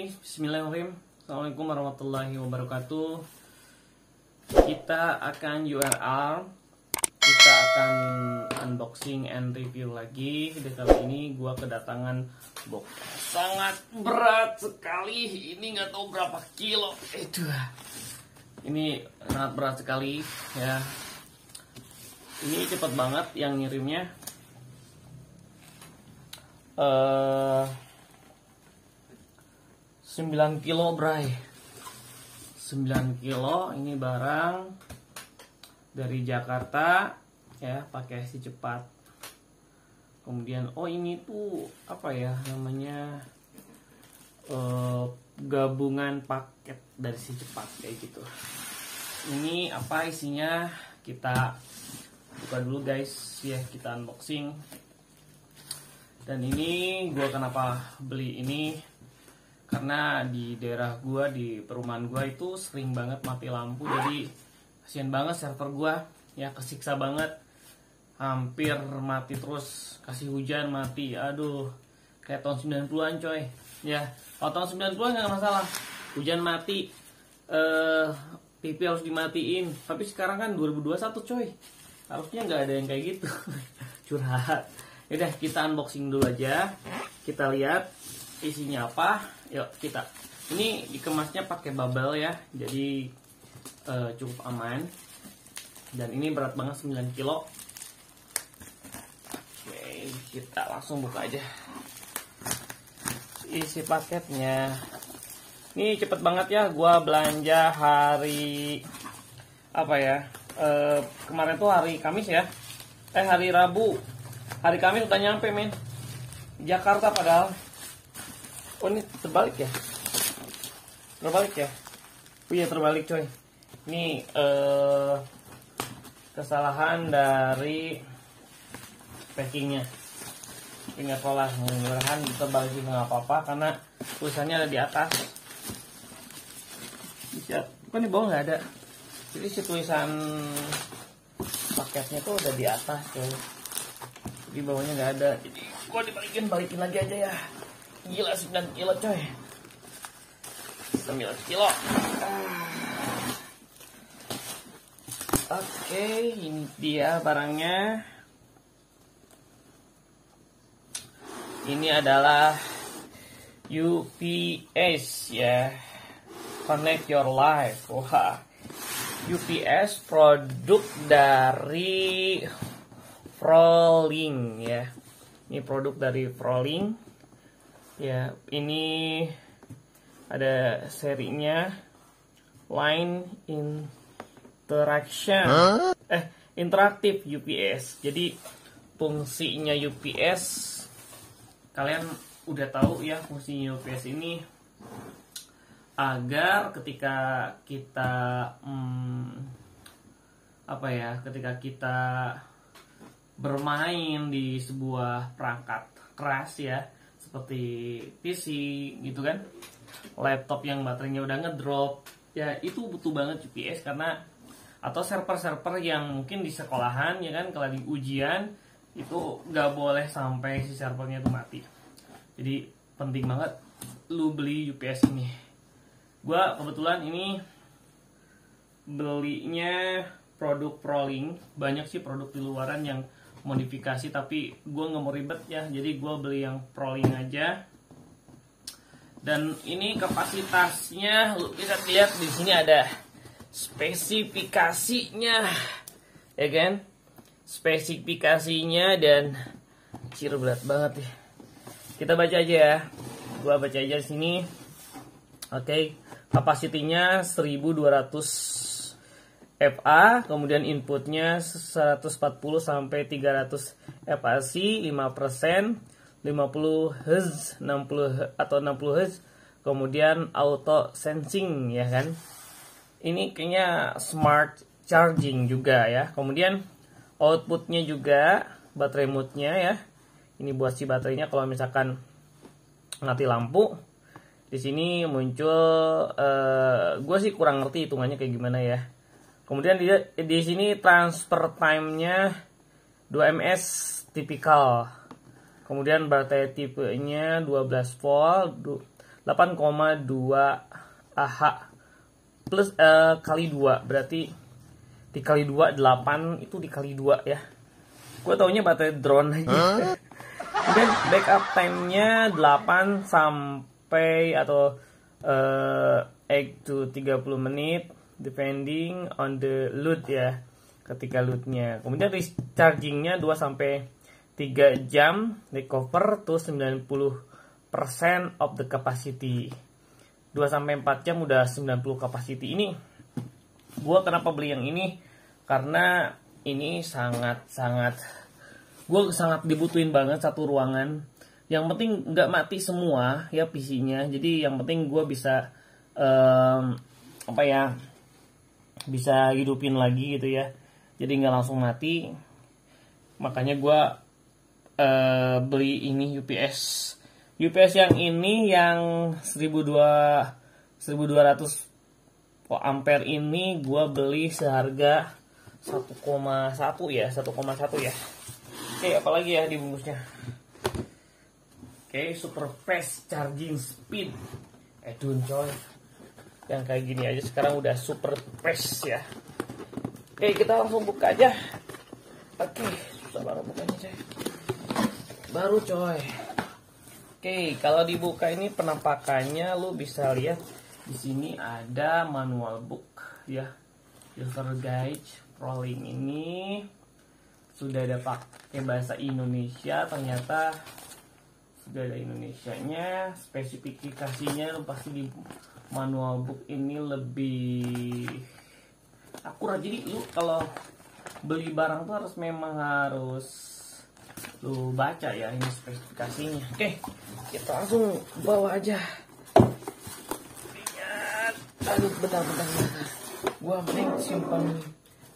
Bismillahirrahmanirrahim. Assalamualaikum warahmatullahi wabarakatuh. Kita akan URL, kita akan unboxing and review lagi. Di kali ini gua kedatangan box sangat berat sekali. Ini nggak tahu berapa kilo. Ini sangat berat sekali ya. Ini cepet banget yang ngirimnya. 9 kilo bray, 9 kilo ini barang dari Jakarta ya, pakai si cepat. Kemudian ini tuh apa ya namanya, gabungan paket dari si cepat kayak gitu. Ini apa isinya, kita buka dulu guys ya, kita unboxing. Dan ini gua kenapa beli ini, karena di daerah gua, di perumahan gua itu sering banget mati lampu. Jadi kasian banget server gua ya, kesiksa banget, hampir mati terus. Kasih hujan mati, aduh kayak tahun 90-an coy ya. Kalau tahun 90-an nggak masalah, hujan mati, TV harus dimatiin. Tapi sekarang kan 2021 coy, harusnya nggak ada yang kayak gitu. Curhat. Yaudah, kita unboxing dulu aja, kita lihat isinya apa. Yuk kita, ini dikemasnya pakai bubble ya, jadi cukup aman. Dan ini berat banget, 9 kilo. Oke, kita langsung buka aja isi paketnya. Ini cepet banget ya, gua belanja hari apa ya, kemarin tuh hari Kamis ya, hari Rabu. Hari Kamis udah nyampe men, Jakarta padahal. Oh ini terbalik ya? Terbalik ya? Oh iya terbalik coy. Ini kesalahan dari packingnya. Ini nggak salah, mudah-mudahan terbalik juga nggak apa-apa, karena tulisannya ada di atas. Bukan di bawah nggak ada. Jadi si tulisan paketnya tuh udah di atas coy. Di bawahnya nggak ada. Jadi gua balikin lagi aja ya. Gila, 9 kilo coy, 9 kilo. Oke, ini dia barangnya. Ini adalah UPS ya, Connect Your Life. Wah, UPS produk dari Frolink ya. Ini produk dari Frolink. Ya, ini ada serinya, line interaction, interaktif UPS. Jadi fungsinya UPS, kalian udah tahu ya, fungsinya UPS ini agar ketika kita ketika kita bermain di sebuah perangkat keras ya, seperti PC gitu kan, laptop yang baterainya udah ngedrop ya, itu butuh banget UPS. Karena atau server-server yang mungkin di sekolahan ya kan, kalau di ujian itu nggak boleh sampai si servernya itu mati. Jadi penting banget lu beli UPS ini. Gua kebetulan ini belinya produk Frolink. Banyak sih produk di luaran yang modifikasi, tapi gue nggak mau ribet ya, jadi gue beli yang Frolink aja. Dan ini kapasitasnya, lu bisa lihat di sini ada spesifikasinya ya kan, spesifikasinya, dan berat banget ya. Kita baca aja ya, gue baca aja di sini. Oke, kapasitinya 1200 FA, kemudian inputnya 140 sampai 300 FAC, 5%, 50 Hz, 60 atau 60 Hz, kemudian auto sensing ya kan. Ini kayaknya smart charging juga ya. Kemudian outputnya juga baterai mode-nya ya. Ini buat si baterainya kalau misalkan mati lampu. Di sini muncul, gue sih kurang ngerti hitungannya kayak gimana ya. Kemudian di sini transfer time-nya 2 ms tipikal. Kemudian baterai tipenya 12 volt, 8,2 Ah plus kali 2, berarti dikali 2 8, itu dikali 2 ya. Gue taunya baterai drone aja. Dan backup time-nya 8 sampai atau 8 to 30 menit depending on the load ya, ketika loadnya. Kemudian recharging-nya 2 sampai 3 jam, recover to 90% of the capacity. 2 sampai 4 jam udah 90 capacity. Ini gua kenapa beli yang ini? Karena ini sangat dibutuhin banget satu ruangan. Yang penting nggak mati semua ya PC-nya. Jadi yang penting gua bisa bisa hidupin lagi gitu ya. Jadi nggak langsung mati. Makanya gua beli ini UPS yang ini, yang 1200 ampere ini gua beli seharga 1,1 ya. Oke, apalagi ya dibungkusnya. Oke, super fast charging speed. Edun coy. Yang kayak gini aja sekarang udah super fast ya. Oke, kita langsung buka aja. Oke, susah banget bukanya coy. Baru coy. Oke, kalau dibuka ini penampakannya lu bisa lihat di sini ada manual book ya. User guide ProLink ini sudah ada pakai bahasa Indonesia, ternyata sudah ada Indonesianya. Spesifikasinya lu pasti di manual book ini lebih akurat. Jadi lu kalau beli barang tuh harus lu baca ya ini spesifikasinya. Oke, kita langsung bawa aja. Lihat, aduh bentar. Gua mending simpan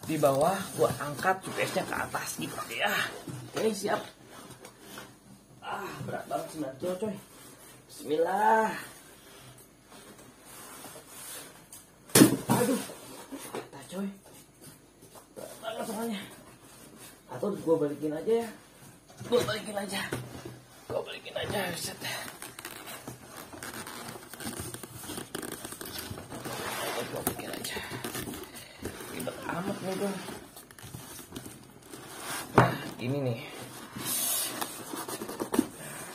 di bawah, gua angkat UPS-nya ke atas gitu ya. Oke, siap. Berat banget 9 kilo coy. Bismillah. Aduh, kita coy. Berat banget soalnya. Atau gua balikin aja ya. Gue balikin aja, set. Gue balikin aja. Ribet amat nih gue. Nah, ini nih.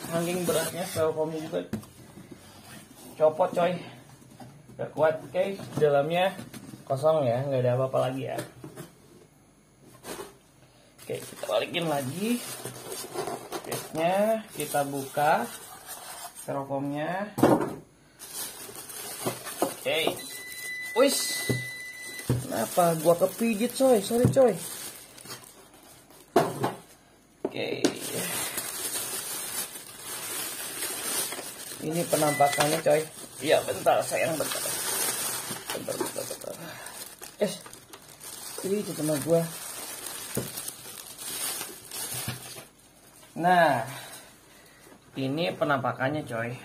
Saking beratnya, velcro-nya juga copot coy. Gak kuat. Oke, dalamnya kosong ya, nggak ada apa-apa lagi ya. Oke, kita balikin lagi. Case-nya kita buka, styrofoamnya. Oke, wis. Kenapa gua kepijit coy? Sorry coy. Oke. Ini penampakannya coy. Iya bentar sayang, bentar. Ini itu teman gua. Nah, ini penampakannya coy,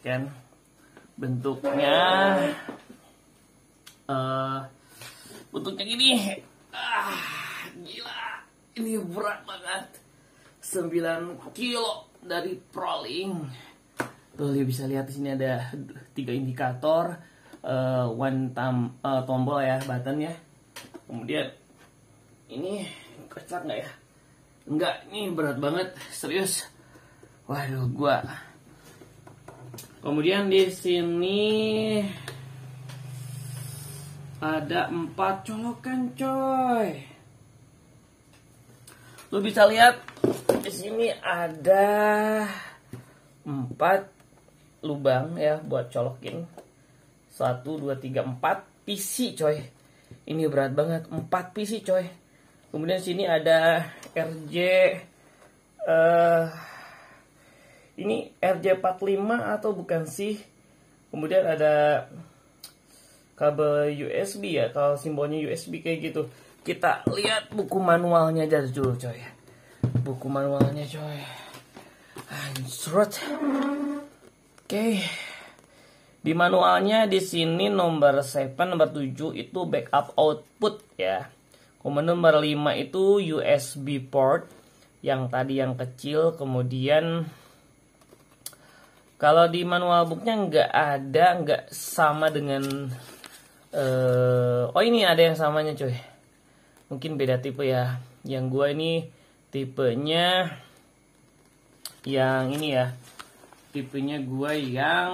kan bentuknya gini. Gila, ini berat banget, 9 kilo dari ProLink. Tuh, lu bisa lihat di sini ada 3 indikator, tombol ya, button ya. Kemudian ini kocak nggak ya? Enggak, ini berat banget, serius. Waduh, gua. Kemudian di sini ada 4 colokan, coy. Lu bisa lihat di sini ada 4 lubang ya buat colokin. 1, 2, 3, 4 PC, coy. Ini berat banget, 4 PC, coy. Kemudian sini ada RJ ini RJ45 atau bukan sih? Kemudian ada kabel USB ya, kalau simbolnya USB kayak gitu. Kita lihat buku manualnya aja dulu coy. Buku manualnya coy. Anjrot. Oke. Di manualnya di sini nomor 7, nomor 7 itu backup output ya. Kemudian nomor 5 itu USB port yang tadi yang kecil. Kemudian Kalau di manual booknya nggak sama dengan oh ini ada yang samanya coy. Mungkin beda tipe ya. Yang gua ini tipenya yang ini ya. Tipenya gua yang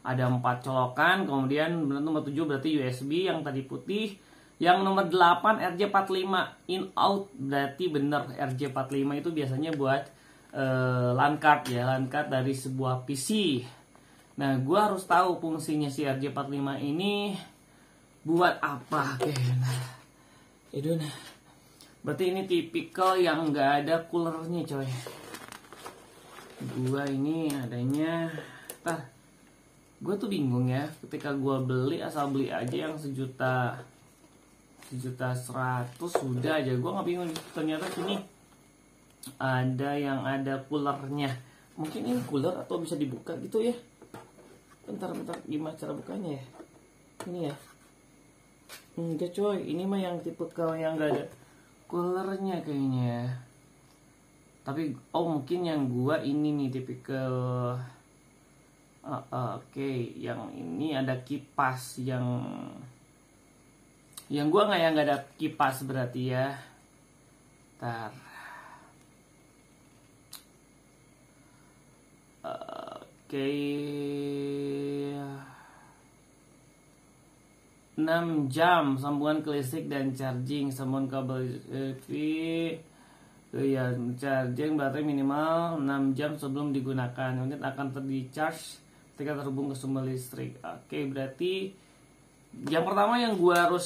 ada 4 colokan, kemudian nomor 7 berarti USB, yang tadi putih. Yang nomor 8 RJ45 in out, berarti bener RJ45 itu biasanya buat LAN card ya, LAN card dari sebuah PC. Nah, gue harus tahu fungsinya si RJ45 ini buat apa. Oke, nah, berarti ini tipikal yang nggak ada coolernya coy. Gua ini adanya, gue tuh bingung ya, ketika gue beli asal beli aja yang sejuta 100 sudah aja, gue nggak bingung. Ternyata sini ada yang ada coolernya. Mungkin ini cooler atau bisa dibuka gitu ya. Bentar, gimana cara bukanya ya? Ini ya. Enggak coy, ini mah yang tipe yang nggak ada coolernya kayaknya. Tapi mungkin yang gua ini nih tipikal. Oke, yang ini ada kipas, yang gua nggak ada kipas berarti ya. Ntar. Oke. 6 jam sambungan ke listrik dan charging, sambungan kabel USB ya, charging baterai minimal 6 jam sebelum digunakan, kemudian akan di-charge ketika terhubung ke sumber listrik. Oke, berarti yang pertama yang gue harus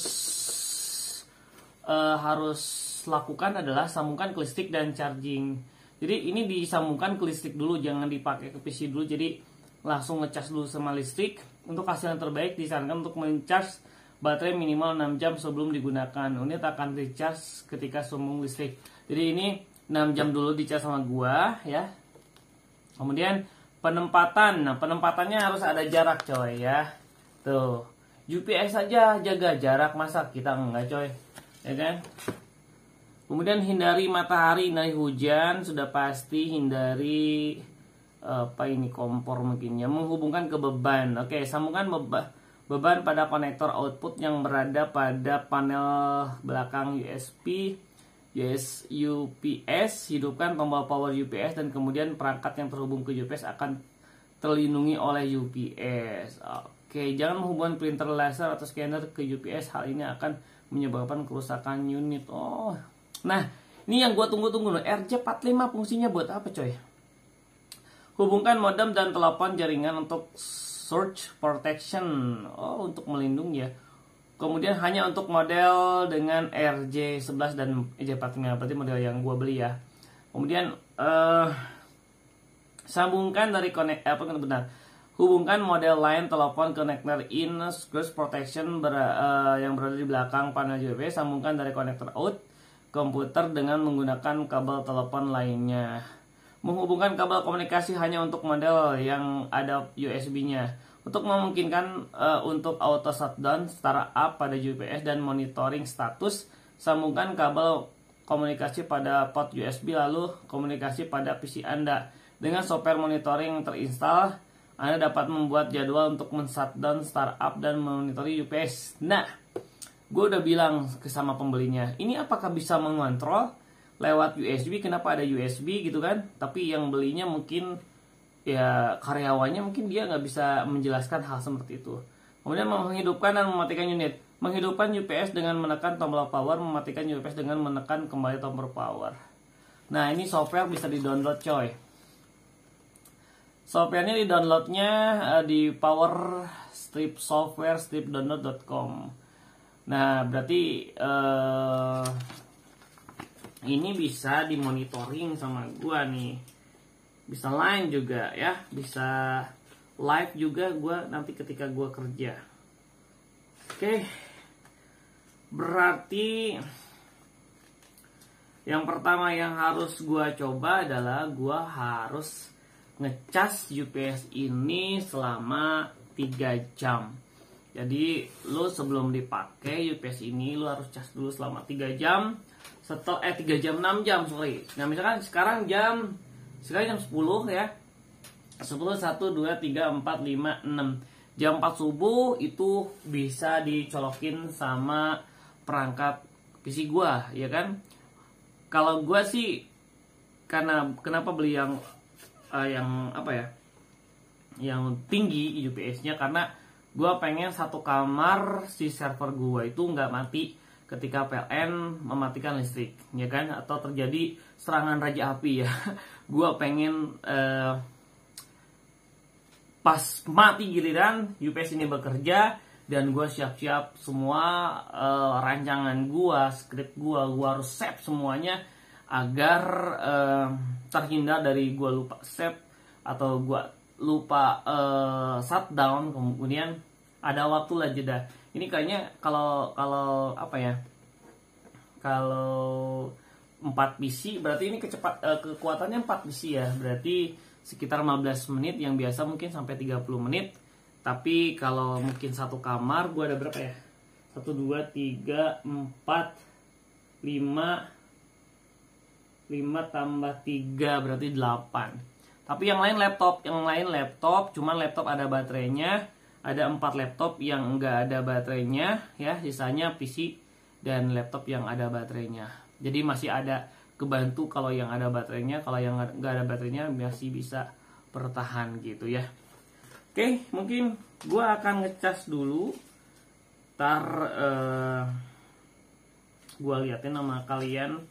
lakukan adalah sambungkan ke listrik dan charging. Jadi ini disambungkan ke listrik dulu, jangan dipakai ke PC dulu. Jadi langsung ngecas dulu sama listrik. Untuk hasil yang terbaik disarankan untuk men-charge baterai minimal 6 jam sebelum digunakan. Unit akan di-charge ketika sambung listrik. Jadi ini 6 jam dulu di-charge sama gua ya. Kemudian penempatan. Nah, penempatannya harus ada jarak coy ya. Tuh. UPS saja jaga jarak, masa kita enggak coy. Ya kan? Kemudian hindari matahari, hindari hujan, sudah pasti hindari apa ini, kompor mungkin ya. Menghubungkan ke beban. Oke, sambungkan beban pada konektor output yang berada pada panel belakang USB, UPS. Hidupkan tombol power UPS dan kemudian perangkat yang terhubung ke UPS akan terlindungi oleh UPS. Oke, jangan menghubungkan printer laser atau scanner ke UPS. Hal ini akan menyebabkan kerusakan unit. Nah, ini yang gua tunggu-tunggu loh. RJ45 fungsinya buat apa coy? Hubungkan modem dan telepon jaringan untuk surge protection. Untuk melindungi ya. Kemudian hanya untuk model dengan RJ11 dan RJ45, berarti model yang gua beli ya. Kemudian sambungkan dari hubungkan model lain telepon konektor in surge protection yang berada di belakang panel UPS. Sambungkan dari konektor out komputer dengan menggunakan kabel telepon lainnya. Menghubungkan kabel komunikasi hanya untuk model yang ada USB-nya. Untuk memungkinkan untuk auto shutdown, startup pada UPS dan monitoring status, sambungkan kabel komunikasi pada port USB lalu komunikasi pada PC Anda. Dengan software monitoring terinstall, Anda dapat membuat jadwal untuk men-shutdown, startup dan monitori UPS. Nah, gue udah bilang sama pembelinya, ini apakah bisa mengontrol lewat USB? Kenapa ada USB gitu kan? Tapi yang belinya mungkin ya karyawannya, mungkin dia nggak bisa menjelaskan hal seperti itu. Kemudian menghidupkan dan mematikan unit. Menghidupkan UPS dengan menekan tombol power, mematikan UPS dengan menekan kembali tombol power. Nah, ini software bisa di-download coy. Softwarenya di-downloadnya di powerstripsoftware.stripdownload.com. Nah, berarti ini bisa dimonitoring sama gua nih. Bisa line juga ya, bisa live juga gua nanti ketika gua kerja. Oke. Berarti yang pertama yang harus gua coba adalah gua harus ngecas UPS ini selama 3 jam. Jadi lu sebelum dipakai UPS ini lu harus cas dulu selama 3 jam. 3 jam 6 jam sorry. Nah misalkan sekarang jam 10 ya. 10, 1, 2, 3, 4, 5, 6. Jam 4 subuh itu bisa dicolokin sama perangkat PC gua, ya kan? Kalau gua sih karena kenapa beli yang apa ya? Yang tinggi UPS-nya, karena gua pengen satu kamar si server gua itu nggak mati ketika PLN mematikan listrik, ya kan? Atau terjadi serangan raja api ya. Gua pengen pas mati giliran UPS ini bekerja dan gue siap-siap semua rancangan gue, skrip gue harus save semuanya agar terhindar dari gue lupa save atau gue lupa shutdown, kemudian ada waktu lah jeda. Ini kayaknya kalau apa ya, kalau 4 PC berarti ini kekuatannya 4 PC ya, berarti sekitar 15 menit, yang biasa mungkin sampai 30 menit. Tapi kalau mungkin satu kamar gue ada berapa ya? 1, 2, 3, 4, 5 tambah 3 berarti 8. Tapi yang lain laptop, cuman laptop ada baterainya. Ada 4 laptop yang enggak ada baterainya ya, sisanya PC dan laptop yang ada baterainya. Jadi masih ada kebantu kalau yang ada baterainya, kalau yang nggak ada baterainya masih bisa bertahan gitu ya. Oke, mungkin gue akan ngecas dulu. Ntar gue liatin sama kalian.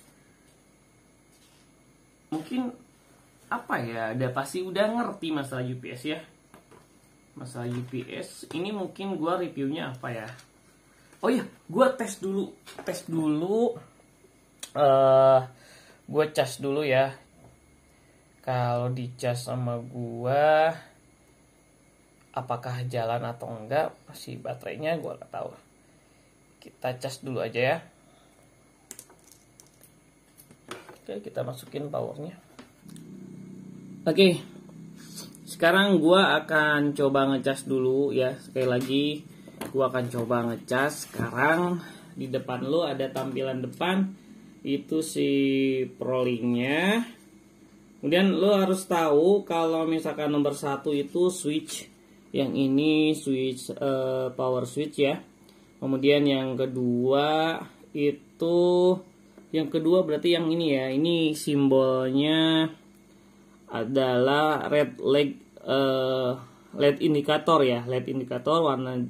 Mungkin apa ya, ada pasti udah ngerti masalah UPS ya. Masalah UPS ini mungkin gue reviewnya apa ya? Oh iya, gue tes dulu. Gue cas dulu ya. Kalau dicas sama gue, apakah jalan atau enggak, masih baterainya gue gak tahu. Kita cas dulu aja ya. Oke, kita masukin powernya. Oke, sekarang gue akan coba ngecas dulu ya. Sekali lagi gue akan coba ngecas. Sekarang di depan lo ada tampilan depan, itu si ProLink-nya. Kemudian lo harus tahu kalau misalkan nomor 1 itu switch, yang ini switch power switch ya. Kemudian yang kedua berarti yang ini ya. Ini simbolnya adalah red LED indikator ya. LED indikator warna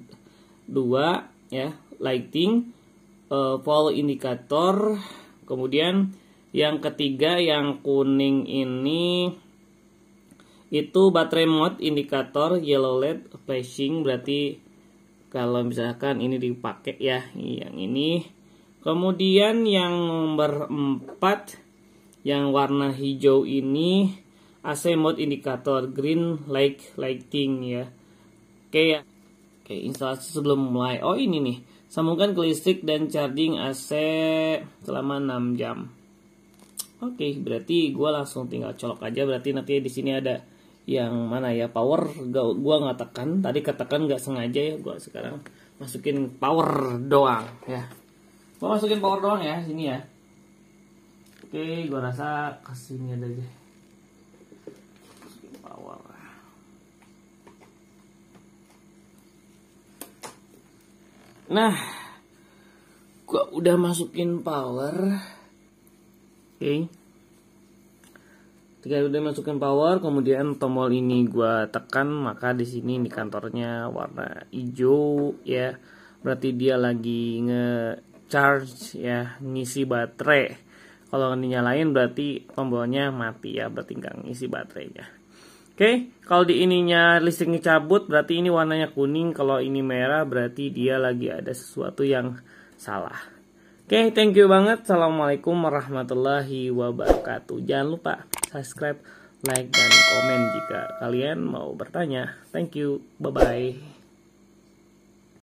2 ya, lighting, power indikator. Kemudian yang ketiga yang kuning ini itu baterai mode indikator, yellow LED flashing, berarti kalau misalkan ini dipakai ya, yang ini. Kemudian yang nomor 4 yang warna hijau ini AC mode indikator, green lighting ya. Oke ya. Oke, instalasi sebelum mulai. Oh ini nih, sambungkan ke listrik dan charging AC selama 6 jam. Oke, berarti gue langsung tinggal colok aja. Berarti nanti di sini ada yang mana ya, power. Gue nggak tekan, tadi ketekan nggak sengaja ya. Gue sekarang masukin power doang ya. Gue masukin power doang ya, sini ya. Oke, gue rasa kesini ada aja. Masukin power. Nah, gue udah masukin power. Oke. Ketika udah masukin power, kemudian tombol ini gue tekan, maka di sini indikatornya warna hijau ya. Berarti dia lagi nge-charge ya, ngisi baterai. Kalau dinyalain berarti tombolnya mati ya, berarti nggak ngisi baterainya. Oke, kalau di ininya listriknya cabut, berarti ini warnanya kuning. Kalau ini merah, berarti dia lagi ada sesuatu yang salah. Oke, thank you banget. Assalamualaikum warahmatullahi wabarakatuh. Jangan lupa subscribe, like, dan komen jika kalian mau bertanya. Thank you, bye-bye.